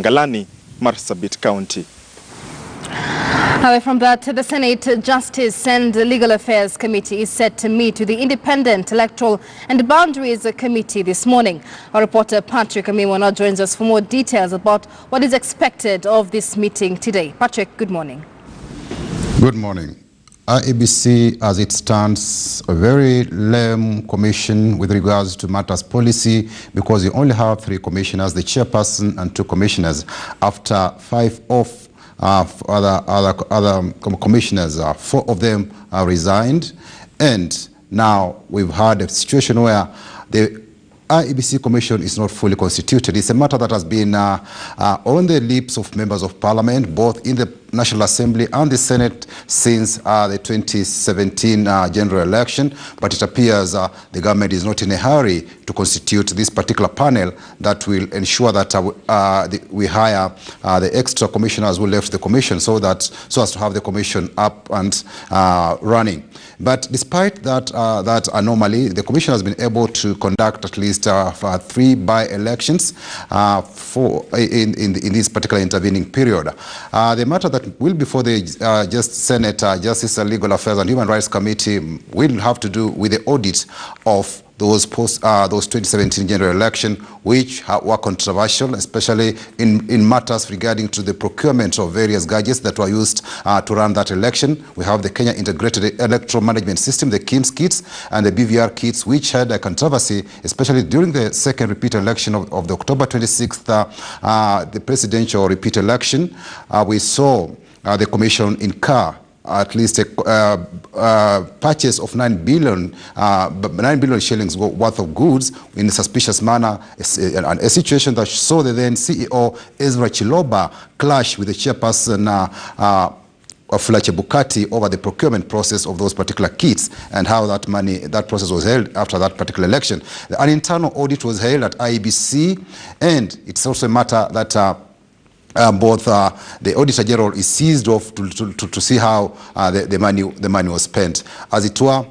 Ngalani, Marsabit County. Away from that, the Senate Justice and Legal Affairs Committee is set to meet with the Independent Electoral and Boundaries Committee this morning. Our reporter Patrick Amiwa now joins us for more details about what is expected of this meeting today. Patrick, good morning. Good morning. IEBC, as it stands, a very lame commission with regards to matters policy, because you only have 3 commissioners, the chairperson and 2 commissioners, after 5 of other commissioners. 4 of them are resigned, and now we've had a situation where the IEBC Commission is not fully constituted. It's a matter that has been on the lips of members of parliament, both in the National Assembly and the Senate, since the 2017 general election. But it appears the government is not in a hurry to constitute this particular panel that will ensure that we hire the extra commissioners who left the commission, so as to have the commission up and running. But despite that anomaly, the commission has been able to conduct at least 3 by-elections in this particular intervening period. The matter that will before the Senate Justice and Legal Affairs and Human Rights Committee will have to do with the audit of those 2017 general election, which were controversial, especially in matters regarding to the procurement of various gadgets that were used to run that election. We have the Kenya Integrated Electoral Management System, the KIMS kits, and the BVR kits, which had a controversy, especially during the second repeat election of the October 26th, the presidential repeat election. We saw the commission incur at least a purchase of 9 billion shillings worth of goods in a suspicious manner, a situation that saw the then CEO Ezra Chiloba clash with the chairperson of Fulache Bukati over the procurement process of those particular kits, and how that process was held after that particular election. An internal audit was held at IEBC, and it's also a matter that both the Auditor General is seized of to see how the money was spent. As it were,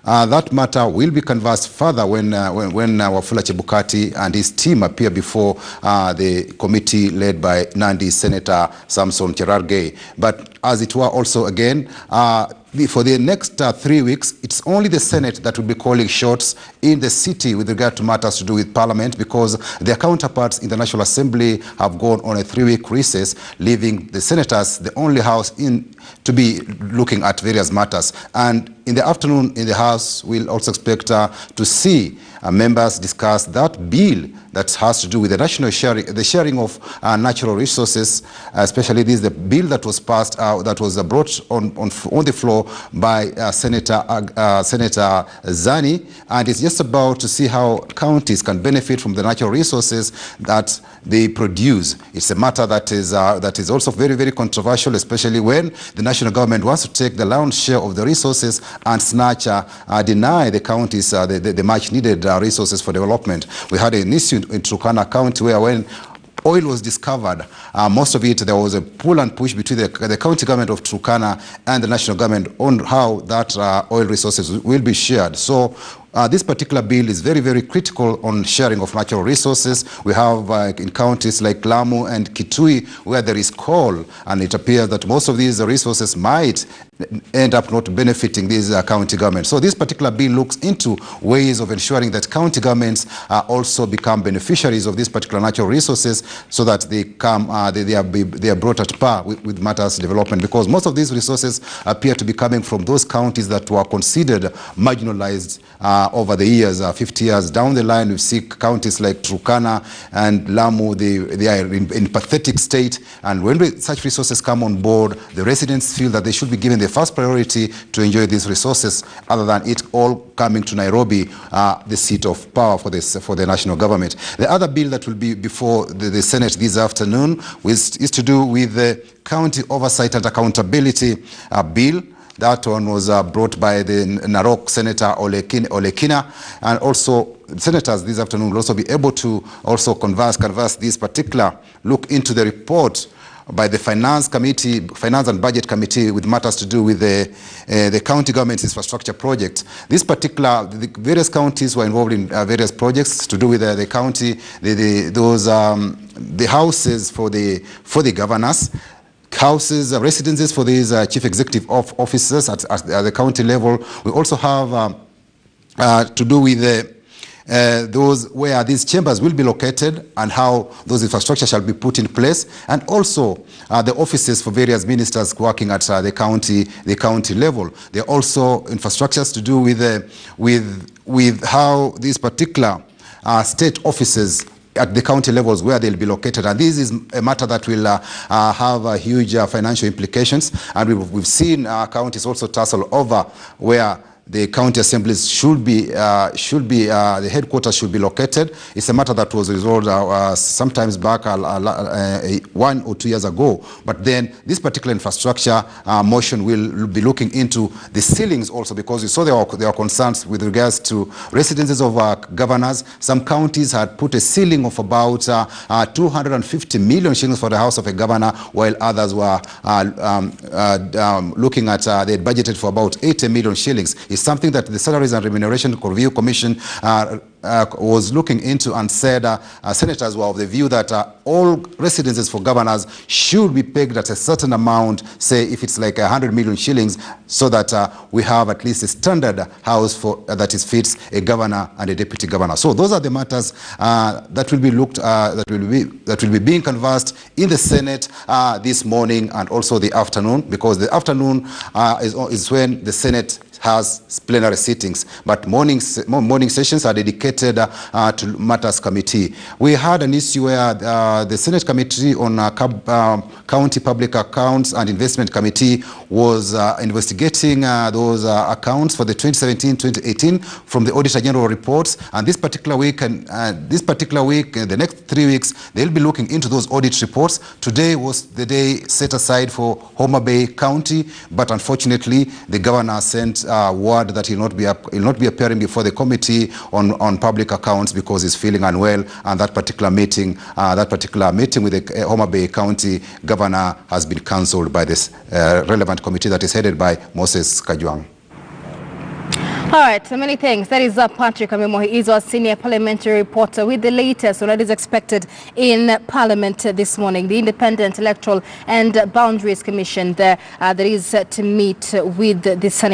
that matter will be canvassed further when Wafula Chebukati and his team appear before the committee led by Nandi Senator Samson Cherargei. But as it were, also again, for the next 3 weeks, it's only the Senate that will be calling shots in the city with regard to matters to do with Parliament, because their counterparts in the National Assembly have gone on a 3-week recess, leaving the senators the only house to be looking at various matters. And in the afternoon in the House, we'll also expect to see members discuss that bill that has to do with the national sharing of natural resources. Especially this is the bill that was passed, that was brought on the floor by Senator Zani, and it's just about to see how counties can benefit from the natural resources that they produce. It's a matter that is also very, very controversial, especially when the national government wants to take the lion's share of the resources and deny the counties the much needed resources for development. We had an issue in Turkana County where when oil was discovered, most of it, there was a pull and push between the county government of Turkana and the national government on how that oil resources will be shared. So this particular bill is very, very critical on sharing of natural resources. We have in counties like Lamu and Kitui where there is coal, and it appears that most of these resources might end up not benefiting these county governments. So this particular bill looks into ways of ensuring that county governments also become beneficiaries of these particular natural resources, so that they are brought at par with matters development, because most of these resources appear to be coming from those counties that were considered marginalized over the years. 50 years down the line, we see counties like Turkana and Lamu, they are in pathetic state, and when such resources come on board, the residents feel that they should be given the first priority to enjoy these resources, other than it all coming to Nairobi, the seat of power for the national government. The other bill that will be before the Senate this afternoon is to do with the County Oversight and Accountability Bill. That one was brought by the Narok Senator Olekina, and also senators this afternoon will also be able to also converse this particular look into the report by the Finance and Budget Committee with matters to do with the county government's infrastructure project. The various counties were involved in various projects to do with the county, the houses for the governors, houses, residences for these chief executive officers at the county level. We also have to do with those where these chambers will be located and how those infrastructure shall be put in place, and also the offices for various ministers working at the county level. There are also infrastructures to do with how these particular state offices at the county levels where they'll be located, and this is a matter that will have huge financial implications, and we've seen counties also tussle over where the county assemblies should be the headquarters should be located. It's a matter that was resolved sometimes back 1 or 2 years ago. But then this particular infrastructure motion will be looking into the ceilings also, because you saw there are concerns with regards to residences of governors. Some counties had put a ceiling of about 250 million shillings for the house of a governor, while others were looking at they had budgeted for about 80 million shillings. It's something that the Salaries and Remuneration Review Commission was looking into, and said senators were of the view that all residences for governors should be pegged at a certain amount, say if it's like 100 million shillings, so that we have at least a standard house that fits a governor and a deputy governor. So those are the matters that will be that will be being conversed in the Senate this morning and also the afternoon, because the afternoon is when the Senate has plenary sittings, but morning sessions are dedicated to matters committee. We had an issue where the Senate Committee on County Public Accounts and Investment Committee was investigating those accounts for the 2017-2018 from the Auditor General reports, and this particular week and the next 3 weeks, they'll be looking into those audit reports. Today was the day set aside for Homa Bay County, but unfortunately the governor sent word that he'll not be appearing before the committee on public accounts because he's feeling unwell, and that particular meeting with the Homa Bay County governor has been cancelled by this relevant committee that is headed by Moses Kajwang. All right, so many thanks. That is Patrick Amemo. He is our senior parliamentary reporter with the latest on what is expected in Parliament this morning. The Independent Electoral and Boundaries Commission that is to meet with the Senate.